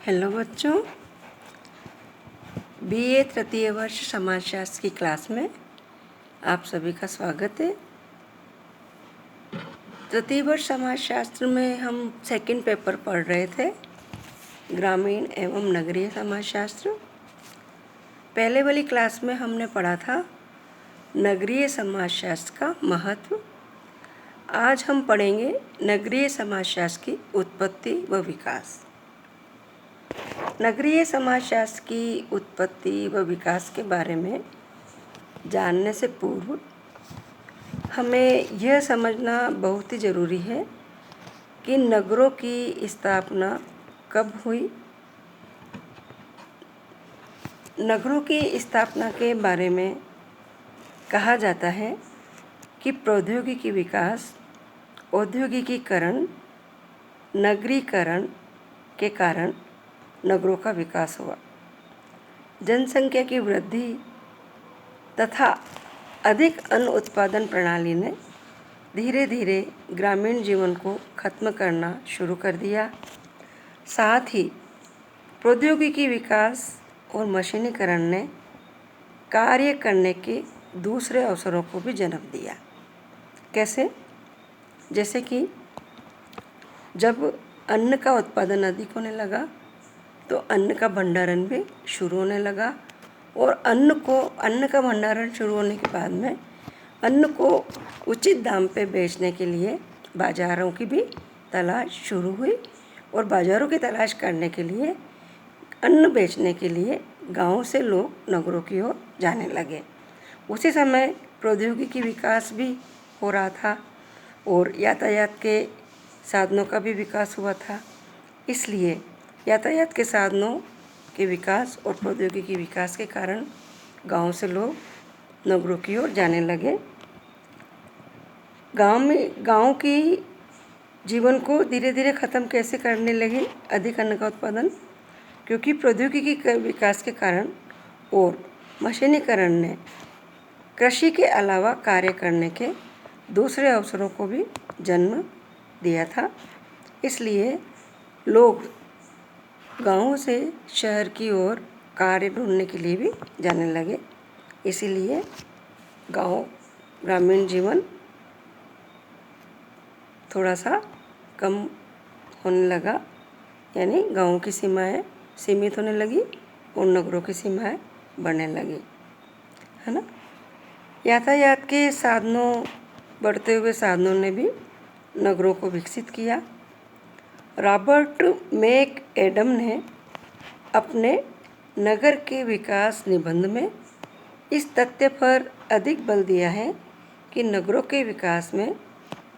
Hello बच्चों, BA तृतीय वर्ष समाजशास्त्र की क्लास में आप सभी का स्वागत है। तृतीय वर्ष समाजशास्त्र में हम सेकंड पेपर पढ़ रहे थे, ग्रामीण एवं नगरीय समाजशास्त्र। पहले वाली क्लास में हमने पढ़ा था नगरीय समाजशास्त्र का महत्व। आज हम पढ़ेंगे नगरीय समाजशास्त्र की उत्पत्ति व विकास। नगरीय समाजशास्त्र की उत्पत्ति व विकास के बारे में जानने से पूर्व हमें यह समझना बहुत ही ज़रूरी है कि नगरों की स्थापना कब हुई। नगरों की स्थापना के बारे में कहा जाता है कि प्रौद्योगिकी विकास, औद्योगिकीकरण, नगरीकरण के कारण नगरों का विकास हुआ। जनसंख्या की वृद्धि तथा अधिक अन्न उत्पादन प्रणाली ने धीरे धीरे ग्रामीण जीवन को खत्म करना शुरू कर दिया। साथ ही प्रौद्योगिकी विकास और मशीनीकरण ने कार्य करने के दूसरे अवसरों को भी जन्म दिया। कैसे? जैसे कि जब अन्न का उत्पादन अधिक होने लगा तो अन्न का भंडारण भी शुरू होने लगा, और अन्न का भंडारण शुरू होने के बाद में अन्न को उचित दाम पे बेचने के लिए बाज़ारों की भी तलाश शुरू हुई, और बाज़ारों की तलाश करने के लिए अन्न बेचने के लिए गाँव से लोग नगरों की ओर जाने लगे। उसी समय प्रौद्योगिकी विकास भी हो रहा था और यातायात के साधनों का भी विकास हुआ था। इसलिए यातायात के साधनों के विकास और प्रौद्योगिकी विकास के कारण गांव से लोग नगरों की ओर जाने लगे। गांव की जीवन को धीरे धीरे ख़त्म कैसे करने लगे अधिक अन्न का उत्पादन, क्योंकि प्रौद्योगिकी के विकास के कारण और मशीनीकरण ने कृषि के अलावा कार्य करने के दूसरे अवसरों को भी जन्म दिया था। इसलिए लोग गाँव से शहर की ओर कार्य ढूंढने के लिए भी जाने लगे। इसीलिए ग्रामीण जीवन थोड़ा सा कम होने लगा, यानी गाँव की सीमाएं सीमित होने लगी और नगरों की सीमाएं बढ़ने लगी, है ना। यातायात के साधनों, बढ़ते हुए साधनों ने भी नगरों को विकसित किया। रॉबर्ट मैक एडम ने अपने नगर के विकास निबंध में इस तथ्य पर अधिक बल दिया है कि नगरों के विकास में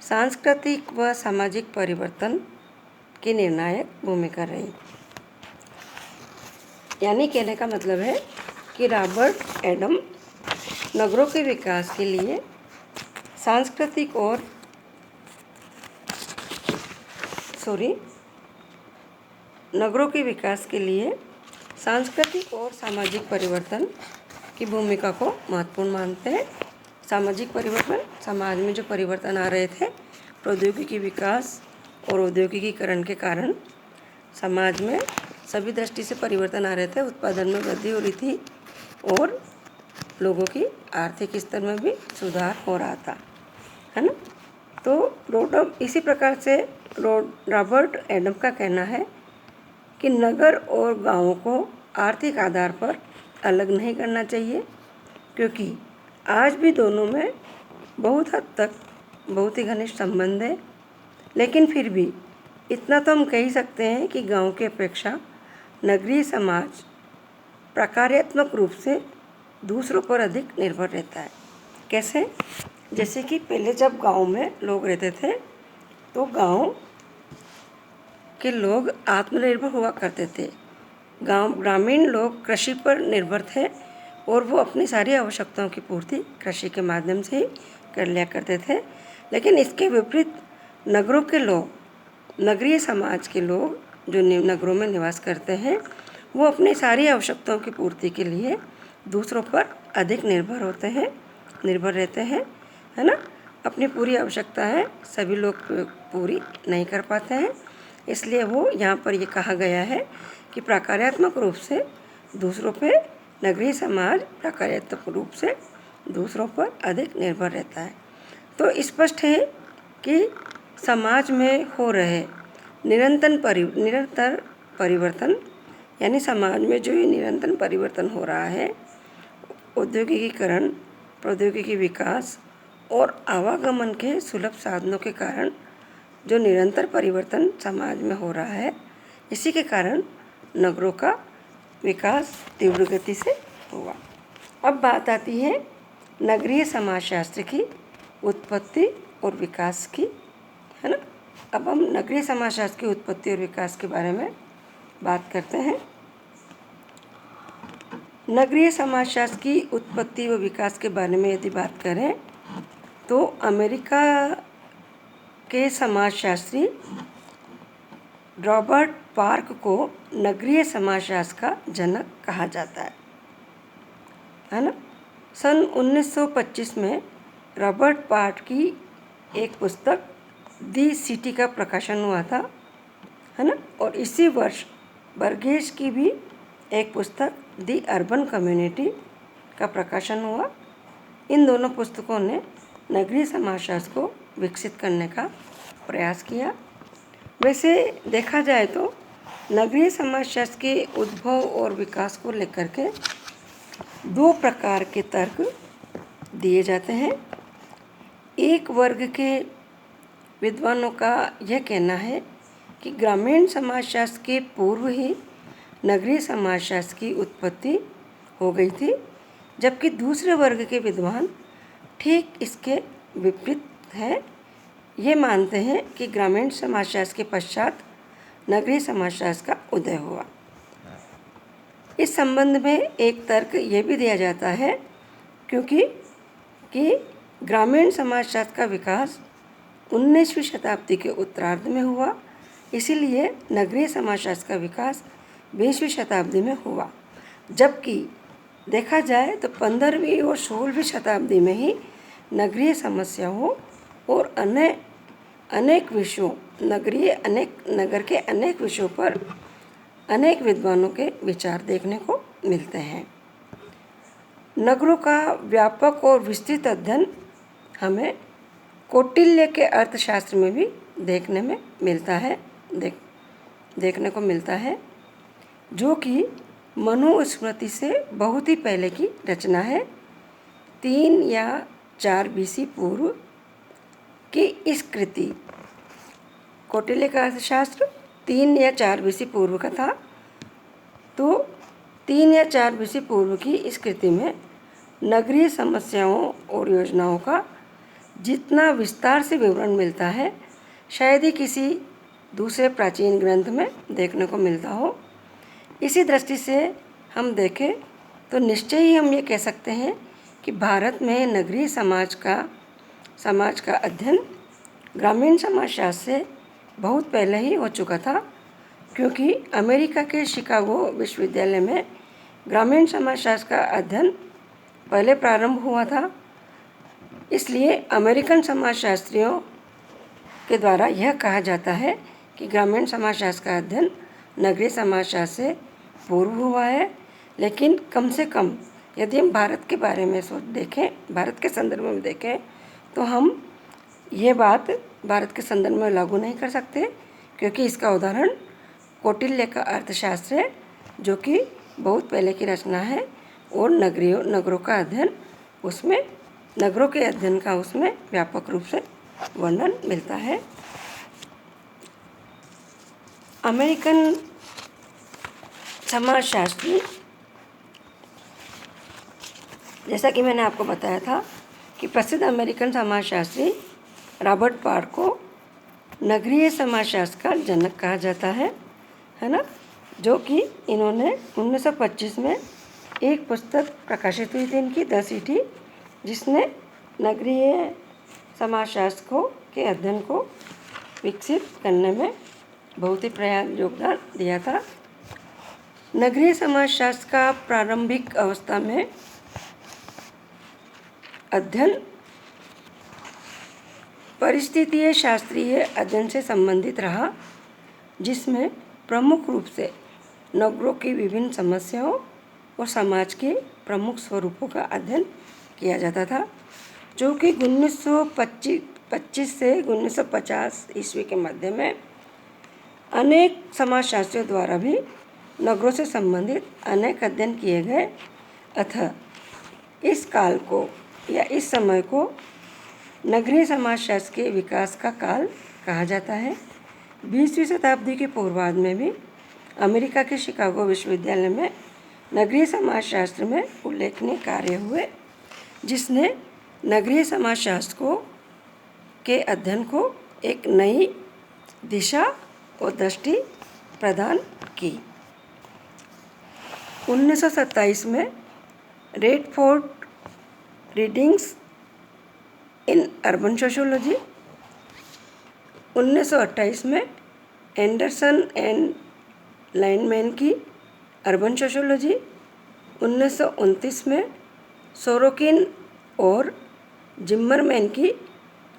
सांस्कृतिक व सामाजिक परिवर्तन की निर्णायक भूमिका रही। यानी कहने का मतलब है कि रॉबर्ट एडम नगरों के विकास के लिए नगरों के विकास के लिए सांस्कृतिक और सामाजिक परिवर्तन की भूमिका को महत्वपूर्ण मानते हैं। सामाजिक परिवर्तन, समाज में जो परिवर्तन आ रहे थे प्रौद्योगिकी विकास और औद्योगिकीकरण के कारण समाज में सभी दृष्टि से परिवर्तन आ रहे थे। उत्पादन में वृद्धि हो रही थी और लोगों की आर्थिक स्तर में भी सुधार हो रहा था, है ना। तो इसी प्रकार से रॉबर्ट एडम का कहना है कि नगर और गाँवों को आर्थिक आधार पर अलग नहीं करना चाहिए, क्योंकि आज भी दोनों में बहुत हद तक बहुत ही घनिष्ठ संबंध है। लेकिन फिर भी इतना तो हम कह ही सकते हैं कि गाँव की अपेक्षा नगरीय समाज प्रकार्यात्मक रूप से दूसरों पर अधिक निर्भर रहता है। कैसे? जैसे कि पहले जब गांव में लोग रहते थे तो गांव के लोग आत्मनिर्भर हुआ करते थे। ग्रामीण लोग कृषि पर निर्भर थे और वो अपनी सारी आवश्यकताओं की पूर्ति कृषि के माध्यम से ही कर लिया करते थे। लेकिन इसके विपरीत नगरों के लोग, नगरीय समाज के लोग जो नगरों में निवास करते हैं, वो अपनी सारी आवश्यकताओं की पूर्ति के लिए दूसरों पर अधिक निर्भर रहते हैं, है ना। अपनी पूरी आवश्यकताएं सभी लोग पूरी नहीं कर पाते हैं। इसलिए वो यहाँ पर ये कहा गया है कि प्रकार्यात्मक रूप से दूसरों पे नगरीय समाज प्रकार्यात्मक रूप से दूसरों पर अधिक निर्भर रहता है। तो स्पष्ट है कि समाज में हो रहे निरंतर परिवर्तन, यानी समाज में जो ये निरंतर परिवर्तन हो रहा है, औद्योगिकीकरण, प्रौद्योगिकी विकास और आवागमन के सुलभ साधनों के कारण जो निरंतर परिवर्तन समाज में हो रहा है, इसी के कारण नगरों का विकास तीव्र गति से हुआ। अब बात आती है नगरीय समाजशास्त्र की उत्पत्ति और विकास की, है ना। अब हम नगरीय समाजशास्त्र की उत्पत्ति और विकास के बारे में बात करते हैं। नगरीय समाजशास्त्र की उत्पत्ति व विकास के बारे में यदि बात करें तो अमेरिका के समाजशास्त्री रॉबर्ट पार्क को नगरीय समाजशास्त्र का जनक कहा जाता है ना। सन 1925 में रॉबर्ट पार्क की एक पुस्तक दी सिटी का प्रकाशन हुआ था, है ना। और इसी वर्ष बर्गेस की भी एक पुस्तक दी अर्बन कम्युनिटी का प्रकाशन हुआ। इन दोनों पुस्तकों ने नगरीय समाजशास्त्र को विकसित करने का प्रयास किया। वैसे देखा जाए तो नगरीय समाजशास्त्र के उद्भव और विकास को लेकर के दो प्रकार के तर्क दिए जाते हैं। एक वर्ग के विद्वानों का यह कहना है कि ग्रामीण समाजशास्त्र के पूर्व ही नगरीय समाजशास्त्र की उत्पत्ति हो गई थी, जबकि दूसरे वर्ग के विद्वान ठीक इसके विपरीत हैं। ये मानते हैं कि ग्रामीण समाजशास्त्र के पश्चात नगरीय समाजशास्त्र का उदय हुआ। इस संबंध में एक तर्क ये भी दिया जाता है कि ग्रामीण समाजशास्त्र का विकास 19वीं शताब्दी के उत्तरार्ध में हुआ, इसीलिए नगरीय समाजशास्त्र का विकास 20वीं शताब्दी में हुआ। जबकि देखा जाए तो 15वीं और 16वीं शताब्दी में ही नगरीय समस्याओं और अनेक विषयों नगर के अनेक विषयों पर अनेक विद्वानों के विचार देखने को मिलते हैं। नगरों का व्यापक और विस्तृत अध्ययन हमें कौटिल्य के अर्थशास्त्र में भी देखने को मिलता है, जो कि मनुस्मृति से बहुत ही पहले की रचना है। 3 या 4 BC पूर्व की इस कृति, कौटिल्य का अर्थशास्त्र 3 या 4 BC पूर्व का था। तो 3 या 4 BC पूर्व की इस कृति में नगरीय समस्याओं और योजनाओं का जितना विस्तार से विवरण मिलता है, शायद ही किसी दूसरे प्राचीन ग्रंथ में देखने को मिलता हो। इसी दृष्टि से हम देखें तो निश्चय ही हम ये कह सकते हैं कि भारत में नगरीय समाज का अध्ययन ग्रामीण समाजशास्त्र से बहुत पहले ही हो चुका था, क्योंकि अमेरिका के शिकागो विश्वविद्यालय में ग्रामीण समाजशास्त्र का अध्ययन पहले प्रारंभ हुआ था। इसलिए अमेरिकन समाजशास्त्रियों के द्वारा यह कहा जाता है कि ग्रामीण समाजशास्त्र का अध्ययन नगरीय समाजशास्त्र से पूर्व हुआ है। लेकिन कम से कम यदि हम भारत के बारे में देखें, भारत के संदर्भ में देखें, तो हम ये बात भारत के संदर्भ में लागू नहीं कर सकते, क्योंकि इसका उदाहरण कौटिल्य का अर्थशास्त्र है, जो कि बहुत पहले की रचना है, और नगरों का अध्ययन उसमें नगरों के अध्ययन का उसमें व्यापक रूप से वर्णन मिलता है। अमेरिकन समाजशास्त्री, जैसा कि मैंने आपको बताया था कि प्रसिद्ध अमेरिकन समाजशास्त्री रॉबर्ट पार्क को नगरीय समाजशास्त्र का जनक कहा जाता है ना, जो कि इन्होंने 1925 में एक पुस्तक प्रकाशित हुई थी इनकी द सिटी, जिसने नगरीय समाजशास्त्र के अध्ययन को विकसित करने में बहुत ही योगदान दिया था। नगरीय समाजशास्त्र का प्रारंभिक अवस्था में अध्ययन परिस्थितीय शास्त्रीय अध्ययन से संबंधित रहा, जिसमें प्रमुख रूप से नगरों की विभिन्न समस्याओं और समाज के प्रमुख स्वरूपों का अध्ययन किया जाता था, जो कि 1925 से 1950 ईस्वी के मध्य में अनेक समाजशास्त्रियों द्वारा भी नगरों से संबंधित अनेक अध्ययन किए गए। अतः इस काल को या इस समय को नगरीय समाजशास्त्र के विकास का काल कहा जाता है। 20वीं शताब्दी के पूर्वार्ध में भी अमेरिका के शिकागो विश्वविद्यालय में नगरीय समाजशास्त्र में उल्लेखनीय कार्य हुए, जिसने नगरीय समाजशास्त्र के अध्ययन को एक नई दिशा और दृष्टि प्रदान की। 1927 में Redford readings in urban sociology, 1928 में एंडरसन एंड लाइनमैन की अर्बन सोशियोलॉजी, 1929 में सोरोकिन और जिम्मरमैन की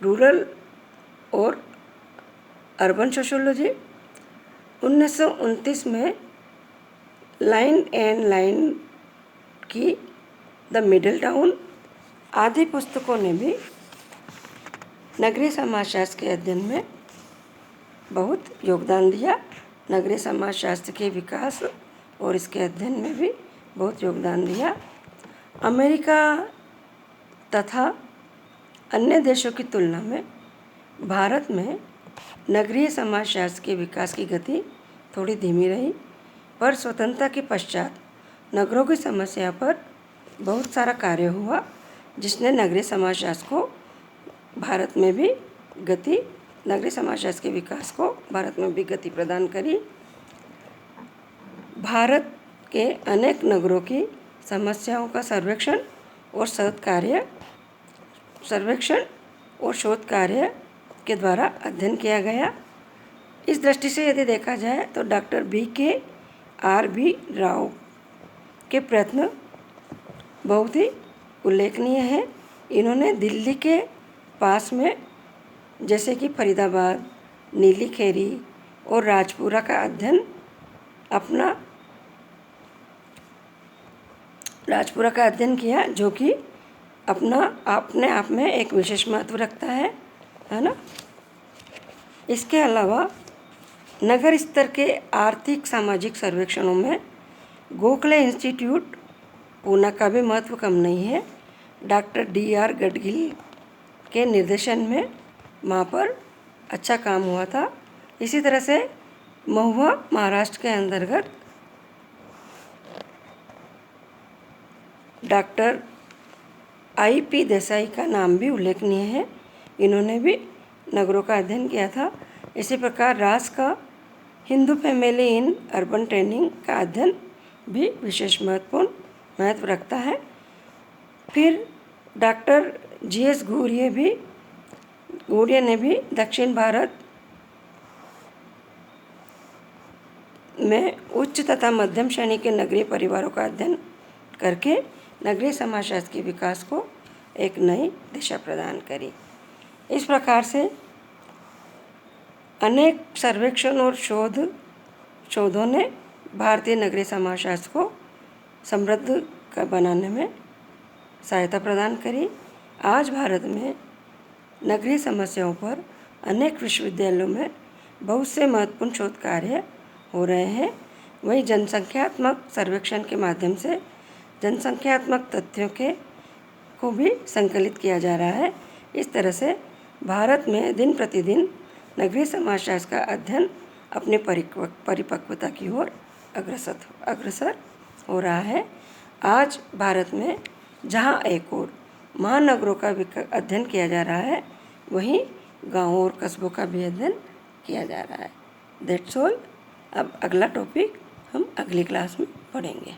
रूरल और अर्बन सोशियोलॉजी, 1929 में लाइन एंड लाइन की द मिडिल टाउन आदि पुस्तकों ने भी नगरीय समाजशास्त्र के अध्ययन में बहुत योगदान दिया। नगरीय समाजशास्त्र के विकास और इसके अध्ययन में भी बहुत योगदान दिया। अमेरिका तथा अन्य देशों की तुलना में भारत में नगरीय समाजशास्त्र के विकास की गति थोड़ी धीमी रही, पर स्वतंत्रता के पश्चात नगरों की समस्या पर बहुत सारा कार्य हुआ, जिसने नगरीय समाजशास्त्र को भारत में भी नगरीय समाजशास्त्र के विकास को भारत में भी गति प्रदान करी। भारत के अनेक नगरों की समस्याओं का सर्वेक्षण और शोध कार्य के द्वारा अध्ययन किया गया। इस दृष्टि से यदि देखा जाए तो डॉक्टर B.K.R.B. राव के प्रयत्न बहुत ही उल्लेखनीय हैं। इन्होंने दिल्ली के पास में जैसे कि फरीदाबाद, नीलीखेरी और राजपुरा का अध्ययन किया, जो कि अपने आप में एक विशेष महत्व रखता है ना। इसके अलावा नगर स्तर के आर्थिक सामाजिक सर्वेक्षणों में गोखले इंस्टीट्यूट पूना का भी महत्व कम नहीं है। Doctor D.R. गडगिल के निर्देशन में वहाँ पर अच्छा काम हुआ था। इसी तरह से महुआ महाराष्ट्र के अंतर्गत डॉक्टर I.P. देसाई का नाम भी उल्लेखनीय है। इन्होंने भी नगरों का अध्ययन किया था। इसी प्रकार रास का Hindu family in urban training का अध्ययन भी विशेष महत्व रखता है। फिर डॉक्टर G.S. घुरिये ने भी दक्षिण भारत में उच्च तथा मध्यम श्रेणी के नगरीय परिवारों का अध्ययन करके नगरीय समाजशास्त्र के विकास को एक नई दिशा प्रदान करी। इस प्रकार से अनेक सर्वेक्षण और शोधों ने भारतीय नगरीय समाजशास्त्र को समृद्ध बनाने में सहायता प्रदान करी। आज भारत में नगरीय समस्याओं पर अनेक विश्वविद्यालयों में बहुत से महत्वपूर्ण शोध कार्य हो रहे हैं। वहीं जनसंख्यात्मक सर्वेक्षण के माध्यम से जनसंख्यात्मक तथ्यों को भी संकलित किया जा रहा है। इस तरह से भारत में दिन प्रतिदिन नगरीय समाजशास्त्र का अध्ययन अपने परिपक्वता की ओर अग्रसर हो रहा है। आज भारत में जहाँ एक ओर महानगरों का अध्ययन किया जा रहा है, वहीं गाँवों और कस्बों का भी अध्ययन किया जा रहा है। That's all. अब अगला टॉपिक हम अगली क्लास में पढ़ेंगे।